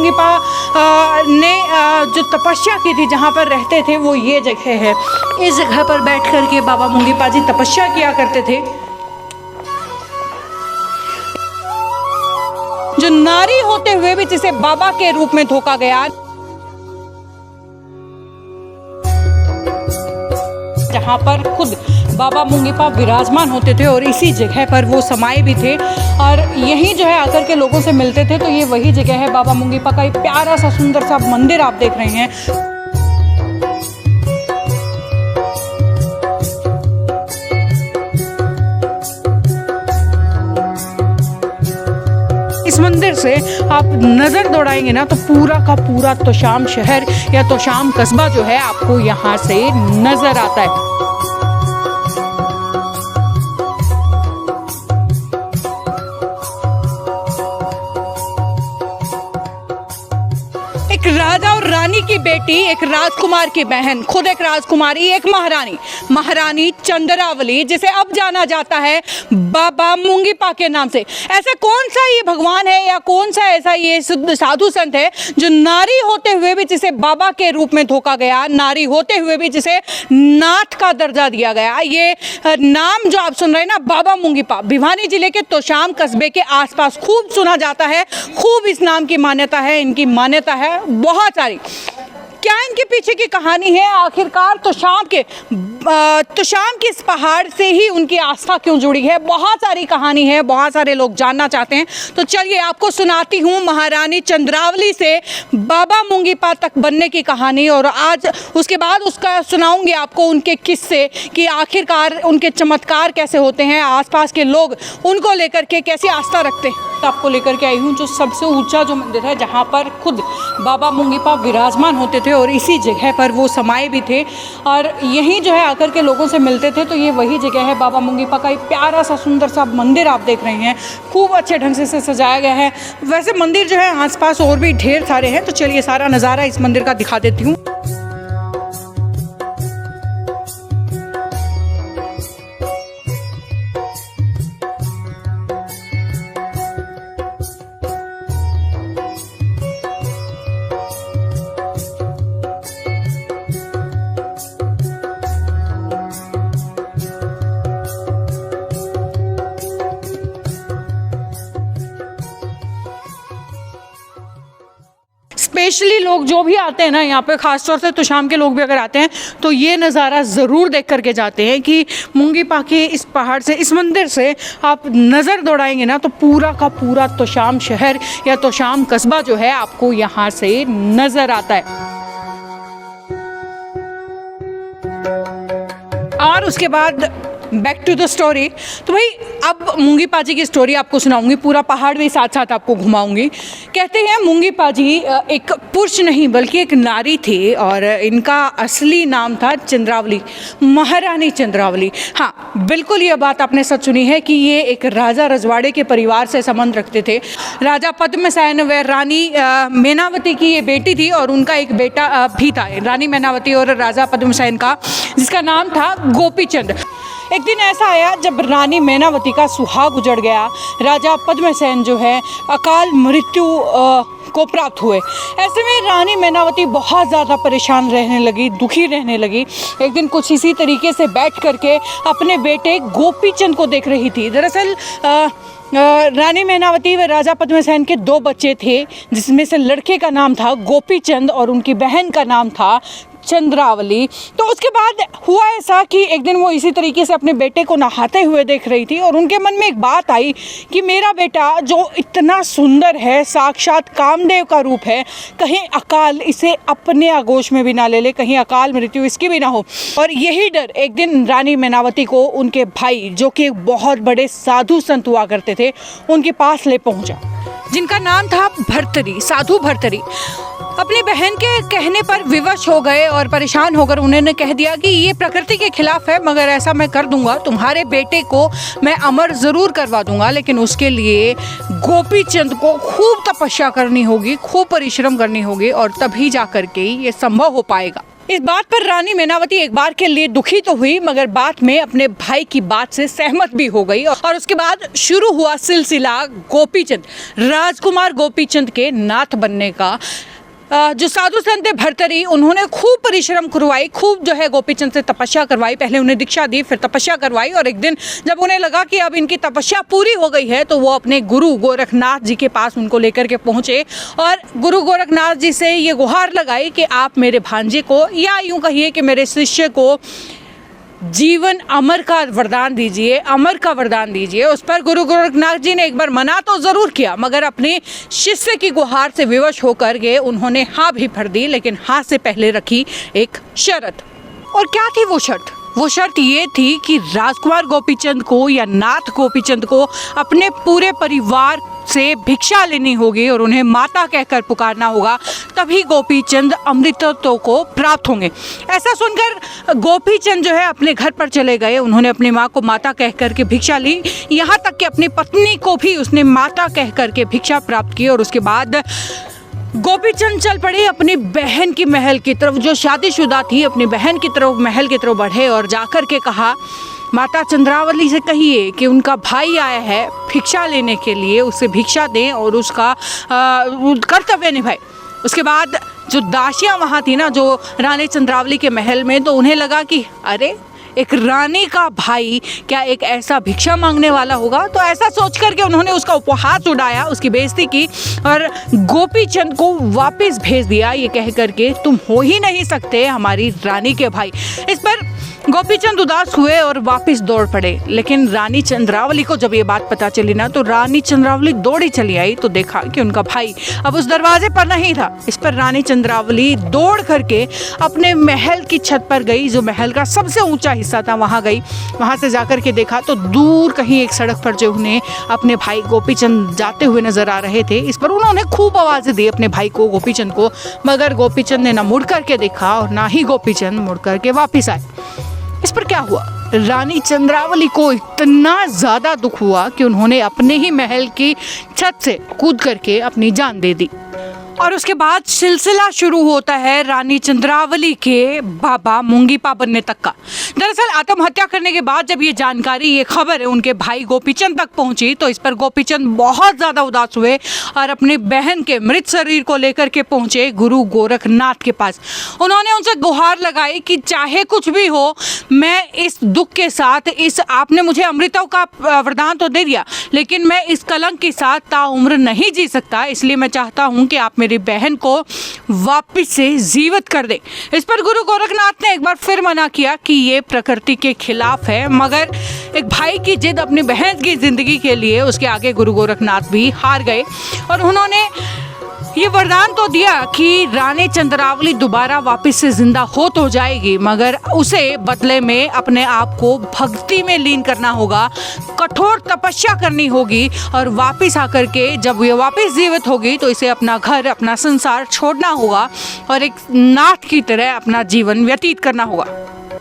मुंगीपा ने जो तपस्या की थी, जहाँ पर रहते थे, वो ये जगह है। इस जगह पर बैठ कर के बाबा मुंगीपा जी तपस्या किया करते थे। जो नारी होते हुए भी जिसे बाबा के रूप में धोखा गया, जहाँ पर खुद बाबा मुंगीपा विराजमान होते थे और इसी जगह पर वो समाये भी थे और यहीं जो है आकर के लोगों से मिलते थे। तो ये वही जगह है, बाबा मुंगीपा का एक प्यारा सा सुंदर सा मंदिर आप देख रहे हैं। इस मंदिर से आप नज़र दौड़ाएंगे ना तो पूरा का पूरा तोशाम शहर या तोशाम कस्बा जो है आपको यहाँ से नज़र आता है। एक राजा और रानी की बेटी, एक राजकुमार की बहन, खुद एक राजकुमारी, एक महारानी, महारानी चंद्रावली, जिसे अब जाना जाता है बाबा मुंगीपा के नाम से। ऐसा कौन सा ये भगवान है या कौन सा ऐसा ये साधु संत है जो नारी होते हुए भी जिसे बाबा के रूप में धोखा गया, नारी होते हुए भी जिसे नाथ का दर्जा दिया गया। ये नाम जो आप सुन रहे हैं ना, बाबा मुंगीपा, भिवानी जिले के तोशाम कस्बे के आसपास खूब सुना जाता है, खूब इस नाम की मान्यता है, इनकी मान्यता है बहुत सारी। क्या इनके पीछे की कहानी है, आखिरकार तोशाम के इस पहाड़ से ही उनकी आस्था क्यों जुड़ी है, बहुत सारी कहानी है, बहुत सारे लोग जानना चाहते हैं। तो चलिए आपको सुनाती हूँ महारानी चंद्रावली से बाबा मुंगीपा तक बनने की कहानी, और आज उसके बाद उसका सुनाऊंगी आपको उनके किस्से कि आखिरकार उनके चमत्कार कैसे होते हैं, आसपास के लोग उनको लेकर के कैसी आस्था रखते हैं। आपको लेकर के आई हूँ जो सबसे ऊंचा जो मंदिर है, जहाँ पर खुद बाबा मुंगीपा विराजमान होते थे और इसी जगह पर वो समाये भी थे और यहीं जो है आकर के लोगों से मिलते थे। तो ये वही जगह है, बाबा मुंगीपा का एक प्यारा सा सुंदर सा मंदिर आप देख रहे हैं, खूब अच्छे ढंग से सजाया गया है। वैसे मंदिर जो है आसपास और भी ढेर सारे हैं, तो चलिए सारा नज़ारा इस मंदिर का दिखा देती हूँ। स्पेशली लोग जो भी आते हैं ना यहाँ पे, ख़ासतौर से तोशाम के लोग भी अगर आते हैं तो ये नज़ारा ज़रूर देख करके जाते हैं कि मुंगीपा के इस पहाड़ से, इस मंदिर से आप नज़र दौड़ाएंगे ना तो पूरा का पूरा तोशाम शहर या तोशाम कस्बा जो है आपको यहाँ से नज़र आता है। और उसके बाद बैक टू द स्टोरी। तो भाई अब मुंगीपा जी की स्टोरी आपको सुनाऊंगी, पूरा पहाड़ भी साथ साथ आपको घुमाऊंगी। कहते हैं मुंगीपा जी एक पुरुष नहीं बल्कि एक नारी थी और इनका असली नाम था चंद्रावली, महारानी चंद्रावली। हाँ बिल्कुल ये बात आपने सच सुनी है कि ये एक राजा रजवाड़े के परिवार से संबंध रखते थे। राजा पद्मसेन व रानी मैनावती की ये बेटी थी और उनका एक बेटा भी था, रानी मैनावती और राजा पद्मसेन का, जिसका नाम था गोपीचंद। एक दिन ऐसा आया जब रानी मैनावती का सुहाग उजड़ गया, राजा पद्मसेन जो है अकाल मृत्यु को प्राप्त हुए। ऐसे में रानी मैनावती बहुत ज़्यादा परेशान रहने लगी, दुखी रहने लगी। एक दिन कुछ इसी तरीके से बैठ करके अपने बेटे गोपीचंद को देख रही थी। दरअसल रानी मैनावती व राजा पद्मसेन के 2 बच्चे थे, जिसमें से लड़के का नाम था गोपीचंद और उनकी बहन का नाम था चंद्रावली। तो उसके बाद हुआ ऐसा कि एक दिन वो इसी तरीके से अपने बेटे को नहाते हुए देख रही थी और उनके मन में एक बात आई कि मेरा बेटा जो इतना सुंदर है, साक्षात कामदेव का रूप है, कहीं अकाल इसे अपने आगोश में भी ना ले ले, कहीं अकाल मृत्यु इसकी भी ना हो। और यही डर एक दिन रानी मैनावती को उनके भाई, जो कि एक बहुत बड़े साधु संत हुआ करते थे, उनके पास ले पहुंचा, जिनका नाम था भर्तरी, साधु भर्तरी। अपनी बहन के कहने पर विवश हो गए और परेशान होकर उन्होंने कह दिया कि ये प्रकृति के खिलाफ है, मगर ऐसा मैं कर दूंगा, तुम्हारे बेटे को मैं अमर ज़रूर करवा दूंगा, लेकिन उसके लिए गोपीचंद को खूब तपस्या करनी होगी, खूब परिश्रम करनी होगी और तभी जा कर के ये संभव हो पाएगा। इस बात पर रानी मैनावती एक बार के लिए दुखी तो हुई, मगर बाद में अपने भाई की बात से सहमत भी हो गई और उसके बाद शुरू हुआ सिलसिला गोपीचंद, राजकुमार गोपीचंद के नाथ बनने का। जो साधु संत थे भर्तरी, उन्होंने खूब परिश्रम करवाई, खूब जो है गोपीचंद से तपस्या करवाई। पहले उन्हें दीक्षा दी, फिर तपस्या करवाई और एक दिन जब उन्हें लगा कि अब इनकी तपस्या पूरी हो गई है तो वो अपने गुरु गोरखनाथ जी के पास उनको लेकर के पहुँचे और गुरु गोरखनाथ जी से ये गुहार लगाई कि आप मेरे भांजे को, या यूँ कहिए कि मेरे शिष्य को, जीवन अमर का वरदान दीजिए, अमर का वरदान दीजिए। उस पर गुरु गोरखनाथ जी ने एक बार मना तो ज़रूर किया, मगर अपने शिष्य की गुहार से विवश होकर के उन्होंने हाँ भी भर दी, लेकिन हाँ से पहले रखी एक शर्त। और क्या थी वो शर्त? वो शर्त ये थी कि राजकुमार गोपीचंद को या नाथ गोपीचंद को अपने पूरे परिवार से भिक्षा लेनी होगी और उन्हें माता कहकर पुकारना होगा, तभी गोपीचंद अमृतत्व को प्राप्त होंगे। ऐसा सुनकर गोपीचंद जो है अपने घर पर चले गए। उन्होंने अपनी माँ को माता कहकर के भिक्षा ली, यहाँ तक कि अपनी पत्नी को भी उसने माता कहकर के भिक्षा प्राप्त की। और उसके बाद गोपीचंद चल पड़े अपनी बहन की महल की तरफ, जो शादीशुदा थी, अपनी बहन की तरफ, महल की तरफ बढ़े और जाकर के कहा, माता चंद्रावली से कहिए कि उनका भाई आया है भिक्षा लेने के लिए, उसे भिक्षा दें और उसका कर्तव्य निभाए। उसके बाद जो दासियां वहाँ थी ना, जो रानी चंद्रावली के महल में, तो उन्हें लगा कि अरे एक रानी का भाई क्या एक ऐसा भिक्षा मांगने वाला होगा। तो ऐसा सोच करके उन्होंने उसका उपहास उड़ाया, उसकी बेइज्जती की और गोपीचंद को वापस भेज दिया, ये कह करके तुम हो ही नहीं सकते हमारी रानी के भाई। इस पर गोपीचंद उदास हुए और वापस दौड़ पड़े। लेकिन रानी चंद्रावली को जब ये बात पता चली ना, तो रानी चंद्रावली दौड़ी चली आई तो देखा कि उनका भाई अब उस दरवाजे पर नहीं था। इस पर रानी चंद्रावली दौड़ करके अपने महल की छत पर गई, जो महल का सबसे ऊंचा हिस्सा था, वहाँ गई। वहाँ से जाकर के देखा तो दूर कहीं एक सड़क पर जो उन्हें अपने भाई गोपीचंद जाते हुए नजर आ रहे थे। इस पर उन्होंने खूब आवाज़ें दी अपने भाई को, गोपीचंद को, मगर गोपीचंद ने ना मुड़ करके देखा और ना ही गोपीचंद मुड़ करके वापिस आए। इस पर क्या हुआ? रानी चंद्रावली को इतना ज़्यादा दुख हुआ कि उन्होंने अपने ही महल की छत से कूद करके अपनी जान दे दी। और उसके बाद सिलसिला शुरू होता है रानी चंद्रावली के बाबा मुंगीपा बनने तक का। दरअसल आत्महत्या करने के बाद जब ये जानकारी, ये खबर उनके भाई गोपीचंद तक पहुंची, तो इस पर गोपीचंद बहुत ज़्यादा उदास हुए और अपने बहन के मृत शरीर को लेकर के पहुंचे गुरु गोरखनाथ के पास। उन्होंने उनसे गुहार लगाई कि चाहे कुछ भी हो, मैं इस दुख के साथ, इस आपने मुझे अमृतों का वरदान तो दे दिया, लेकिन मैं इस कलंक के साथ ताउम्र नहीं जी सकता, इसलिए मैं चाहता हूँ कि आप मेरी बहन को वापस से जीवित कर दे। इस पर गुरु गोरखनाथ ने एक बार फिर मना किया कि ये प्रकृति के खिलाफ है, मगर एक भाई की जिद अपनी बहन की जिंदगी के लिए, उसके आगे गुरु गोरखनाथ भी हार गए और उन्होंने ये वरदान तो दिया कि रानी चंद्रावली दोबारा वापस से जिंदा हो तो जाएगी, मगर उसे बदले में अपने आप को भक्ति में लीन करना होगा, कठोर तपस्या करनी होगी और वापस आकर के जब ये वापस जीवित होगी तो इसे अपना घर, अपना संसार छोड़ना होगा और एक नाथ की तरह अपना जीवन व्यतीत करना होगा।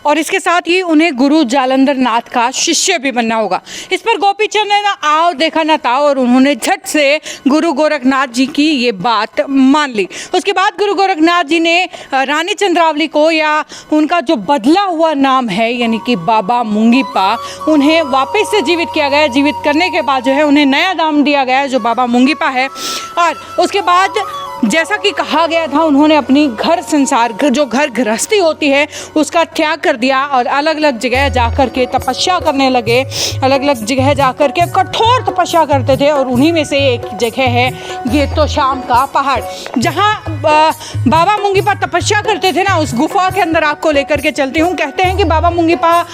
और इसके साथ ही उन्हें गुरु जालंधर नाथ का शिष्य भी बनना होगा। इस पर गोपीचंद ने ना आओ देखा ना ताओ और उन्होंने झट से गुरु गोरखनाथ जी की ये बात मान ली। उसके बाद गुरु गोरखनाथ जी ने रानी चंद्रावली को, या उनका जो बदला हुआ नाम है यानी कि बाबा मुंगीपा, उन्हें वापस से जीवित किया गया। जीवित करने के बाद जो है उन्हें नया नाम दिया गया जो बाबा मुंगीपा है। और उसके बाद जैसा कि कहा गया था, उन्होंने अपनी घर संसार, जो घर गृहस्थी होती है, उसका त्याग कर दिया और अलग अलग जगह जाकर के तपस्या करने लगे। अलग अलग जगह जाकर के कठोर तपस्या करते थे और उन्हीं में से एक जगह है ये तो शाम का पहाड़, जहाँ बाबा मुंगीपा तपस्या करते थे ना, उस गुफा के अंदर आपको लेकर के चलती हूँ। कहते हैं कि बाबा मुंगीपा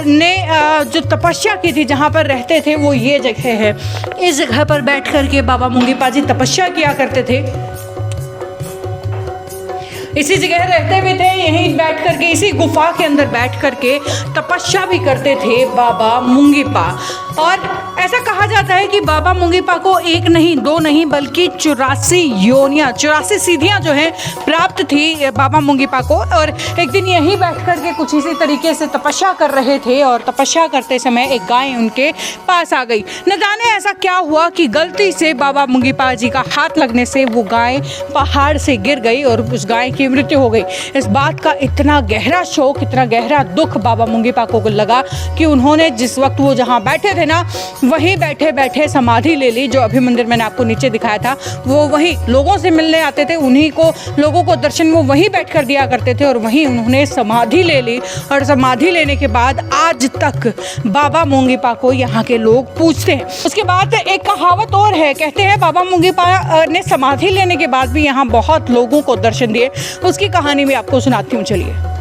ने जो तपस्या की थी, जहाँ पर रहते थे, वो ये जगह है। इस जगह पर बैठ कर के बाबा मुंगीपा जी तपस्या किया करते थे। इसी जगह रहते भी थे, यहीं बैठ करके, इसी गुफा के अंदर बैठ करके तपस्या भी करते थे बाबा मुंगीपा। और ऐसा कहा जाता है कि बाबा मुंगीपा को एक नहीं, दो नहीं, बल्कि 84 योनियाँ, 84 सीधियाँ जो हैं प्राप्त थी बाबा मुंगीपा को। और एक दिन यहीं बैठ कर के कुछ इसी तरीके से तपस्या कर रहे थे और तपस्या करते समय एक गाय उनके पास आ गई। न जाने ऐसा क्या हुआ कि गलती से बाबा मुंगीपा जी का हाथ लगने से वो गाय पहाड़ से गिर गई और उस गाय की मृत्यु हो गई। इस बात का इतना गहरा शोक, इतना गहरा दुख बाबा मुंगीपा को लगा कि उन्होंने जिस वक्त वो जहाँ बैठे थे ना, वहीं बैठे बैठे समाधि ले ली। जो अभी मंदिर मैंने आपको नीचे दिखाया था, वो वहीं लोगों से मिलने आते थे, उन्हीं को, लोगों को दर्शन वो वहीं बैठकर दिया करते थे और वहीं उन्होंने समाधि ले ली। और समाधि लेने के बाद आज तक बाबा मुंगीपा को यहाँ के लोग पूजते हैं। उसके बाद एक कहावत और है, कहते हैं बाबा मुंगीपा ने समाधि लेने के बाद भी यहाँ बहुत लोगों को दर्शन दिए। उसकी कहानी भी आपको सुनाती हूँ, चलिए।